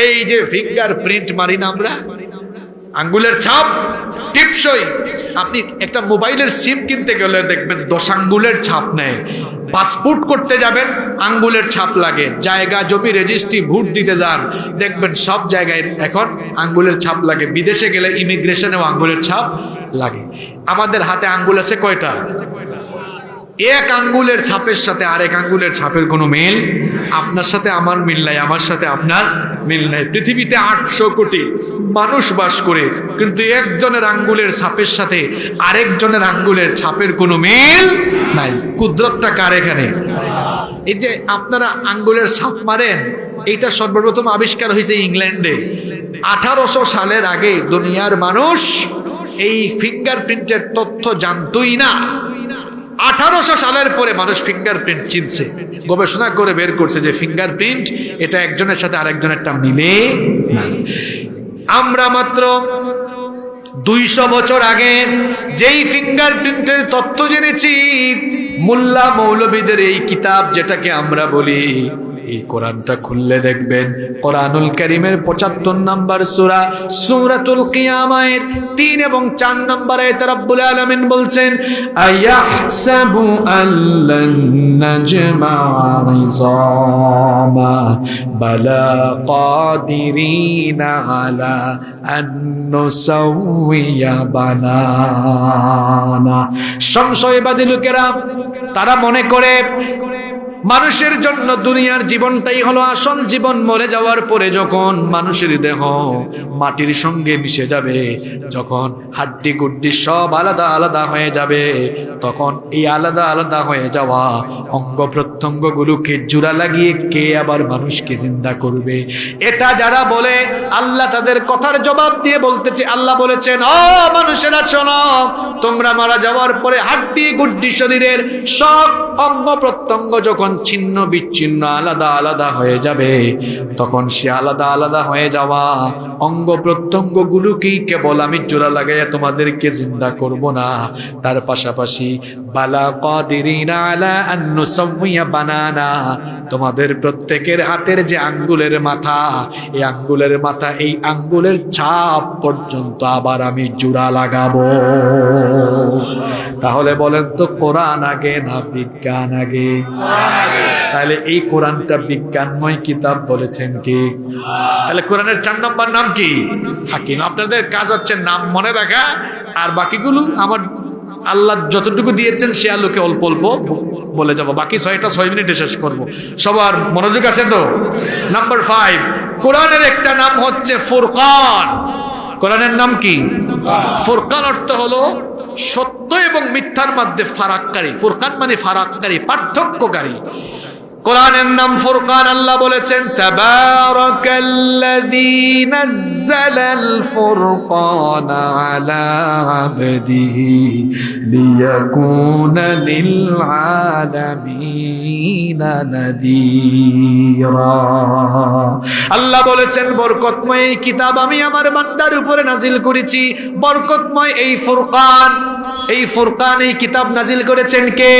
এই যে finger print মারি না আমরা, আঙ্গুলের ছাপ টিপসই। আপনি একটা মোবাইলের সিম কিনতে গেলে দেখবেন 10 আঙ্গুলের ছাপ নেয়। পাসপোর্ট করতে যাবেন আঙ্গুলের ছাপ লাগে, জায়গা জমি রেজিস্ট্রি ভোট দিতে যান দেখবেন সব জায়গায় এখন আঙ্গুলের ছাপ লাগে। বিদেশে গেলে ইমিগ্রেশনেও আঙ্গুলের ছাপ লাগে। আমাদের হাতে আঙ্গুল আছে কয়টা? এক আঙ্গুলের ছাপের সাথে আরেক আঙ্গুলের ছাপের কোনো মিল, আপনার সাথে আমার মিল নাই, আমার সাথে আপনার মিল নাই। পৃথিবীতে 800 কোটি মানুষ বাস করে, কিন্তু একজনের আঙ্গুলের ছাপের সাথে আরেকজনের আঙ্গুলের ছাপের কোনো মিল নাই। কুদরতটা কার এখানে? এই যে আপনারা আঙ্গুলের ছাপ মারেন, এইটা সর্বপ্রথম আবিষ্কার হয়েছে ইংল্যান্ডে। 1800 সালের আগে দুনিয়ার মানুষ এই ফিঙ্গারপ্রিন্টের তথ্য জানতই না। 1800 সালের পরে মানুষ ফিঙ্গারপ্রিন্ট চিনছে, গবেষণা করে বের করছে যে ফিঙ্গারপ্রিন্ট এটা একজনের সাথে আরেকজনেরটা মিলে না। আমরা মাত্র 200 বছর আগে যেই ফিঙ্গারপ্রিন্টের তথ্য জেনেছি, মোল্লা মৌলবীদের এই কিতাব যেটাকে আমরা বলি, এই কোরআনটা খুললে দেখবেন কোরআনুল কারীমের 75 নম্বর সূরা সূরাতুল কিয়ামায়ের 3 এবং 4 নম্বর আয়াতে রব্বুল আলামিন বলছেন, আয়াহসাবু আল্লান নাজমা'a ইযামা বালা কাদিরিনা আলা আন নুসাউইয়া বানানা। সংশয়বাদী লোকেরা তারা মনে করে মানুষের জন্য দুনিয়ার জীবনটাই হলো আসল জীবন। মরে যাওয়ার পরে যখন মানুষের দেহ মাটির সঙ্গে মিশে যাবে, যখন হাড্ডি গুড্ডি সব আলাদা আলাদা হয়ে যাবে, তখন এই আলাদা আলাদা হয়ে যাওয়া অঙ্গ প্রত্যঙ্গ গুলোকে জোড়া লাগিয়ে কে আবার মানুষকে জিন্দা করবে? এটা যারা বলে, আল্লাহ তাদের কথার জবাব দিয়ে বলতেছে, আল্লাহ বলেছেন, ও মানুষেরা শোনো, তোমরা মারা যাওয়ার পরে হাড্ডি গুড্ডি শরীরের সব অঙ্গ প্রত্যঙ্গ যখন ছিন্ন বিচ্ছিন্ন আলাদা আলাদা হয়ে যাবে, তখন সে আলাদা আলাদা হয়ে যাওয়া অঙ্গ প্রত্যঙ্গ গুলোকেই কেবল আমি জোড়া লাগাইয়া তোমাদেরকে জিন্দা করব না, তার পাশাপাশি বালা কাদিরিনা আলা আন নুসাউইয়া বানানা, তোমাদের প্রত্যেকের হাতের যে আঙ্গুলের মাথা, এই আঙ্গুলের মাথা, এই আঙ্গুলের ছাপ পর্যন্ত আবার আমি জোড়া লাগাবো। তাহলে বলেন তো, কোরআন আগে না বিজ্ঞান আগে? তাহলে এই কোরআনটা বিজ্ঞানময় কিতাব বলেছেন কি? তাহলে কোরআনের 4 নম্বর নাম কি? হাকিম। আপনাদের কাজ হচ্ছে নাম মনে রাখা, আর বাকিগুলো আমার আল্লাহ যতটুকু দিয়েছেন সে আলোকে অল্প অল্প বলে যাব। বাকি 6 মিনিটে শেষ করব। সবার মনোযোগ আছে তো? নাম্বার 5, কোরআনের একটা নাম হচ্ছে ফুরকান। কোরআনের নাম কি? ফুরকান অর্থ হলো সত্য এবং মিথ্যার মধ্যে ফারাককারী। ফুরকান মানে ফারাককারী, পার্থক্যকারী। কোরআনের নাম ফুরকান। আল্লাহ বলেছেন, তাবারাকাল্লাযী নাযালাল ফুরকানা আলা আবদিহি লিয়াকুনা লিল আলামিনা নাযীরা। আল্লাহ বলেছেন, বরকতময় এই কিতাব আমি আমার বান্দার উপরে নাজিল করেছি। বরকতময় এই ফুরকান, এই ফুরকান, এই কিতাব নাজিল করেছেন কে?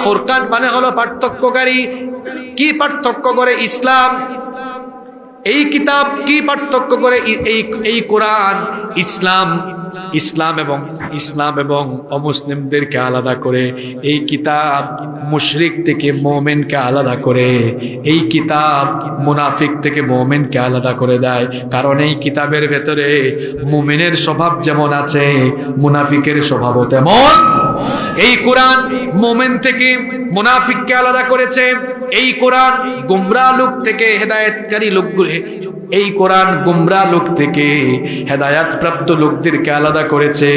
ফুরকান মানে হলো পার্থক্যকারী। কি পার্থক্য করে ইসলাম? এই কিতাব কি পার্থক্য করে? এই কোরআন ইসলাম এবং অমুসলিমদেরকে আলাদা করে। এই কিতাব মুশরিক থেকে মুমিনকে আলাদা করে। এই কিতাব মুনাফিক থেকে মুমিনকে আলাদা করে দেয়। কারণ এই কিতাবের ভেতরে মুমিনের স্বভাব যেমন আছে, মুনাফিকের স্বভাবও তেমন। এই কোরআন মুমিন থেকে মুনাফিককে আলাদা করেছে। এই কোরআন গুমরাহ লোক থেকে হেদায়েতকারী লোকগুলো, এই কোরআন গুমরাহ লোক থেকে হেদায়েত প্রাপ্ত লোকদেরকে আলাদা করেছে।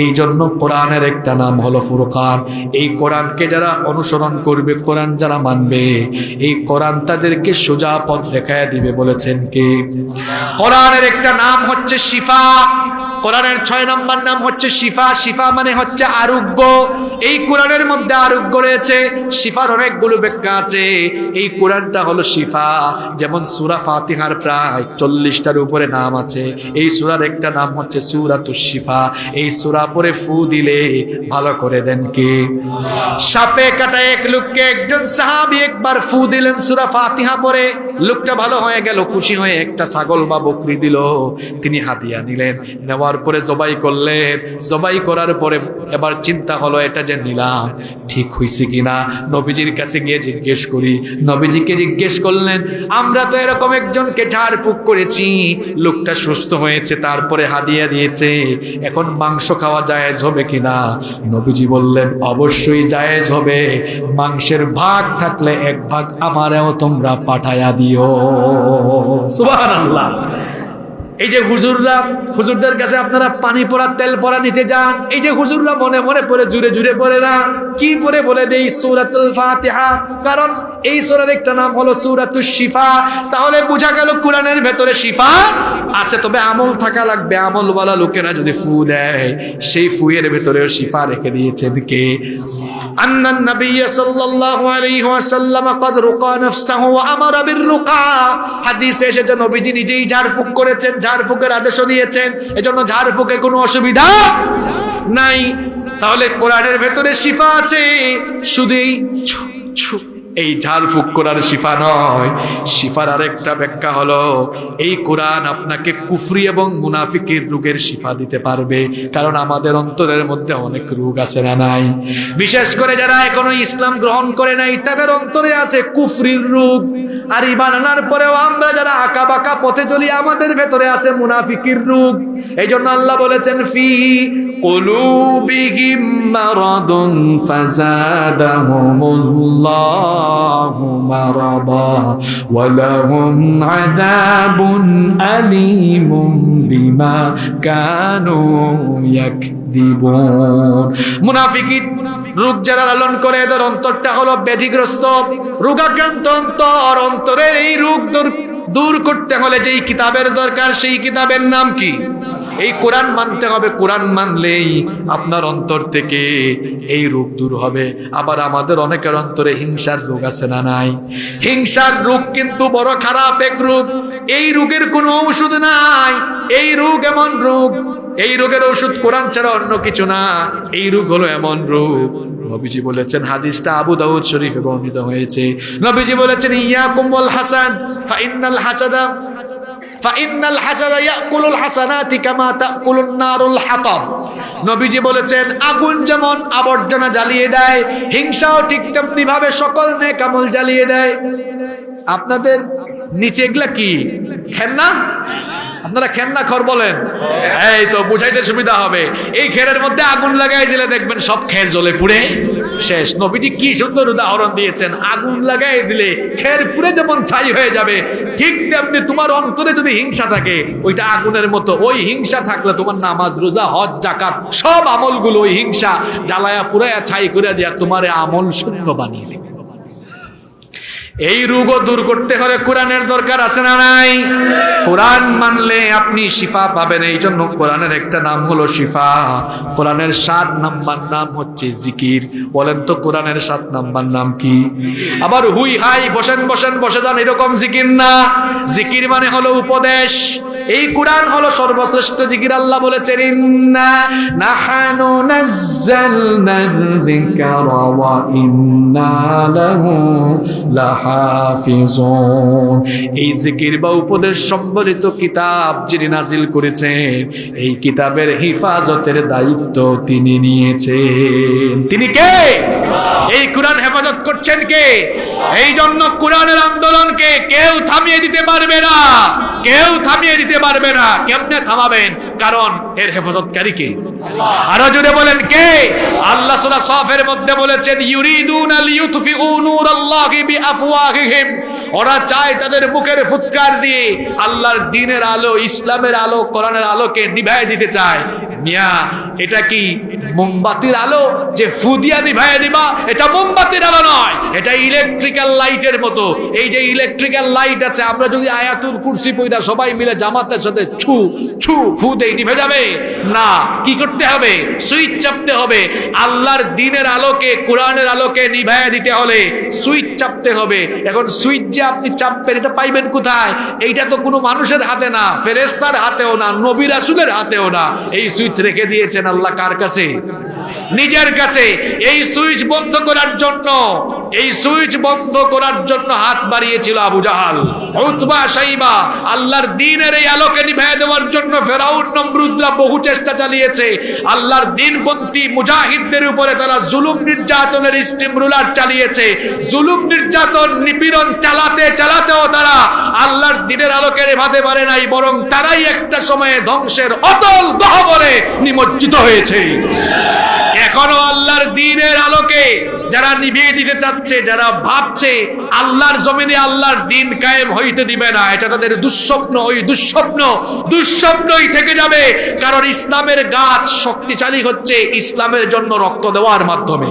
এই জন্য কোরআনের একটা নাম হলো ফুরকান। এই কোরআনকে যারা অনুসরণ করবে, কোরআন যারা মানবে, এই কোরআন তাদেরকে সোজা পথ দেখায় দিবে। বলেছেন কি? কোরআনের একটা নাম হচ্ছে শিফা। কোরআনের 6 নম্বর নাম হচ্ছে শিফা। শিফা মানে হচ্ছে আরোগ্য। এই কোরআনের মধ্যে আরোগ্য রয়েছে। শিফার অনেকগুলো ব্যাখ্যা আছে। এই কোরআনটা হলো শিফা। যেমন সূরা ফাতিহার প্রায় 40টার উপরে নাম আছে। এই সূরার একটা নাম হচ্ছে সূরাতুশ শিফা। এই সূরা পড়ে ফু দিলে ভালো করে দেন কে? সাপে কাটা এক লোককে একজন সাহাবী একবার ফু দিলেন সূরা ফাতিহা পড়ে, লোকটা ভালো হয়ে গেল। খুশি হয়ে একটা ছাগল বা বকরি দিল, তিনি হাদিয়া নিলেন। নেওয়ার পরে জবাই করলেন। জবাই করার পরে এবার চিন্তা হলো এটা যে নিলাম ঠিক হয়েছে কিনা, নবীজির কাছে গিয়ে জিজ্ঞেস করি। নবীজিকে জিজ্ঞেস করলেন, আমরা তো এরকম একজনকে ঝাড়ফুঁক করেছি, লোকটা সুস্থ হয়েছে, তারপরে হাদিয়া দিয়েছে, এখন মাংস খাওয়া জায়েজ হবে কিনা? নবীজি বললেন, অবশ্যই জায়েজ হবে। মাংসের ভাগ থাকলে 1 ভাগ আমারেও তোমরা পাঠায়া দিও। সুবহানাল্লাহ। এই যে হুজুরদের কাছে আপনারা পানি পড়া তেল পড়া নিতে যান, এই যে হুজুররা মনে মনে পড়ে, জুড়ে জুড়ে পড়ে না, কি পড়ে বলে দেই? সূরাতুল ফাতিহা। কারণ এই সূরার একটা নাম হলো সূরাতুশ শিফা। তাহলে বোঝা গেল কোরআনের ভেতরে শিফা আছে। তবে আমল থাকা লাগবে। আমলওয়ালা লোকেরা যদি ফু দেয়, সেই ফুয়ের ভেতরেও শিফা রেখে দিয়েছেন কে? আন্নান নবী সাল্লাল্লাহু আলাইহি ওয়াসাল্লাম قد رقى نفسه وامر بالرقى। হাদিসে এসেছে নবীজি নিজেই ঝাড়ফুঁক করেছেন, ঝাড়ফুঁকের আদেশও দিয়েছেন। এজন্য ঝাড়ফুঁকে কোনো অসুবিধা নাই। তাহলে কোরআনের ভেতরে শিফা আছে। শুধু এই ঝাড়ফুঁক করার শিফা নয়, শিফার আরেকটা ব্যাখ্যা হলো এই কোরআন আপনাকে কুফরি এবং মুনাফিকের রোগের শিফা দিতে পারবে। কারণ আমাদের অন্তরের মধ্যে অনেক রোগ আছে না নাই? বিশেষ করে যারা এখনো ইসলাম গ্রহণ করে নাই, তাদের অন্তরে আছে কুফরির রোগ। আর ঈমান আনার পরেও আমরা যারা আঁকা বাঁকা পথে চলি, আমাদের ভেতরে আছে মুনাফিকের রোগ। এই জন্য আল্লাহ বলেছেন, ফি কুলুবিহিম মারাদুন ফাযাদাহুমুল্লাহু মারাদা ওয়া লাহুম আযাবুন আলীমুম বিমা কানু ইয়াকদিবুন। মুনাফিকি রোগ যারা লালন করে, এদের অন্তরটা হলো ব্যাধিগ্রস্ত, রোগাক্রান্ত অন্তর। অন্তরের এই রোগ দূর করতে হলে যেই কিতাবের দরকার, সেই কিতাবের নাম কি? এই কোরআন মানতে হবে। কোরআন মানলেই আপনার অন্তর থেকে এই রোগ দূর হবে। আবার আমাদের অনেকের অন্তরে হিংসার রোগ আছে না নাই? হিংসার রোগ কিন্তু বড় খারাপ এক রোগ। এই রোগের কোনো ঔষধ নাই। এই রোগ এমন রোগ, এই রোগের ঔষধ কোরআন ছাড়া অন্য কিছু না। এই রোগ হলো এমন রোগ, নবীজি বলেছেন, হাদিসটা আবু দাউদ শরীফে বর্ণিত হয়েছে। নবীজি বলেছেন, ইয়াকুম ওয়াল হাসাদ ফাইন্নাল হাসাদা ইয়াকুলুল হাসানাতি কামা তাকুলুন নারুল হাতাব। নবীজি বলেছেন, আগুন যেমন আবর্জনা জ্বালিয়ে দেয়, হিংসাও ঠিক তেমনি ভাবে সকল নেক আমল জ্বালিয়ে দেয়। আপনাদের নিচে এগুলা কি খেলনা? আপনারা খেলনা খর বলেন? এই তো বুঝাইতে সুবিধা হবে। এই খেরের মধ্যে আগুন লাগাই দিলে দেখবেন সব খের জ্বলে পুড়ে শেষ। নবীজি কি সুন্দর উদাহরণ দিয়েছেন। আগুন লাগাই দিলে খের পুড়ে যেমন ছাই হয়ে যাবে, ঠিক তেমনি তোমার অন্তরে যদি হিংসা থাকে, ওইটা আগুনের মতো। ওই হিংসা থাকলে তোমার নামাজ, রোজা, হজ, যাকাত সব আমলগুলো ওই হিংসা জ্বালায়া পুরায়া ছাই করে দেয়া তোমার আমল শূন্য বানিয়ে দেবে। এই রোগও দূর করতে হলে কোরআনের দরকার আছে না নাই? কোরআন মানলে আপনি শিফা পাবেন। এই জন্য কোরআনের একটা নাম হলো শিফা। কোরআনের 7 নাম্বার নাম হচ্ছে জিকির। বলেন তো কোরআনের 7 নাম্বার নাম কি? আবার হুই হাই বসে যান এরকম জিকির না। জিকির মানে হলো উপদেশ। এই কোরআন হলো সর্বশ্রেষ্ঠ জিকির। আল্লাহ বলেছেন, ইন্না নাহানু নাযালনাল যিকরা ওয়া ইন্না লাহু লাহাফিজুন। এই জিকির বা উপদেশ সম্বলিত কিতাব যিনি নাজিল করেছেন, এই কিতাবের হেফাজতের দায়িত্ব তিনি নিয়েছেন। তিনি কে? এই কোরআন হেফাজত করছেন কে? এই জন্য কোরআনের আন্দোলনকে কেউ থামিয়ে দিতে পারবে না, কেউ থামিয়ে দিতে পারবে না। কেমনে থামাবেন? কারণ এর হেফাজতকারী কে? আরো জোরে বলেন কে? আল্লাহ সূরা সাফের মধ্যে বলেছেন, ইউরিদুনা লিইউতফিউ নূরাল্লাহি বিআফওয়াহিহিম। ওরা চায় তাদের মুখের ফুৎকার দিয়ে আল্লাহর দ্বীনের আলো, ইসলামের আলো, কোরআনের আলোকে নিভায় দিতে চায়। মিয়া এটা কি মোমবাতির আলো যে ফু দিয়া নিভাইয়া দিবা? এটা মোমবাতির আলো নয়, এটা ইলেকট্রিক্যাল লাইটের মতো। এই যে ইলেকট্রিক্যাল লাইট আছে, আমরা যদি আয়াতুল কুরসি পড়া সবাই মিলে জামাতের সাথে ছু ছু ফু দেই, নিভে যাবে না। কি করতে হবে? সুইচ চাপতে হবে। আল্লাহর দ্বীনের আলোকে, কোরআনের আলোকে নিভাইয়া দিতে হলে সুইচ চাপতে হবে। এখন সুইচ যে আপনি চাপবেন, এটা পাইবেন কোথায়? এইটা তো কোনো মানুষের হাতে না, ফেরেশতার হাতেও না, নবী রাসূলের হাতেও না। এই সুইচ রেখে দিয়েছেন আল্লাহ কার কাছে? নিজের কাছে। এই সুইচ বন্ধ করার জন্য, এই সুইচ বন্ধ করার জন্য হাত বাড়িয়েছিল আবু জাহাল, উতবা, শাইবা। আল্লাহর দ্বীনের এই আলোকে নিভাইয়া দেওয়ার জন্য ফেরাউন, নমরুদরা বহু চেষ্টা চালিয়েছে। আল্লাহর দ্বীনপন্থী মুজাহিদদের উপরে তারা জুলুম নির্যাতনের স্টিম রুলার চালিয়েছে। জুলুম নির্যাতন নিপীড়ন চালাতে চালাতেও তারা আল্লাহর দ্বীনের আলোকে নেভাতে পারে নাই, বরং তারাই একটা সময়ে ধ্বংসের অতল গহ্বরে নিমজ্জিত হয়েছে। এখনো আল্লাহর দ্বীনের আলোকে যারা নিভিয়ে দিতে চাচ্ছে, যারা ভাবছে আল্লাহর জমিনে আল্লাহর দ্বীন কায়েম হইতে দিবে না, এটা তাদের দুঃস্বপ্ন। ওই দুঃস্বপ্নই থেকে যাবে। কারণ ইসলামের গাছ শক্তিশালী হচ্ছে ইসলামের জন্য রক্ত দেওয়ার মাধ্যমে।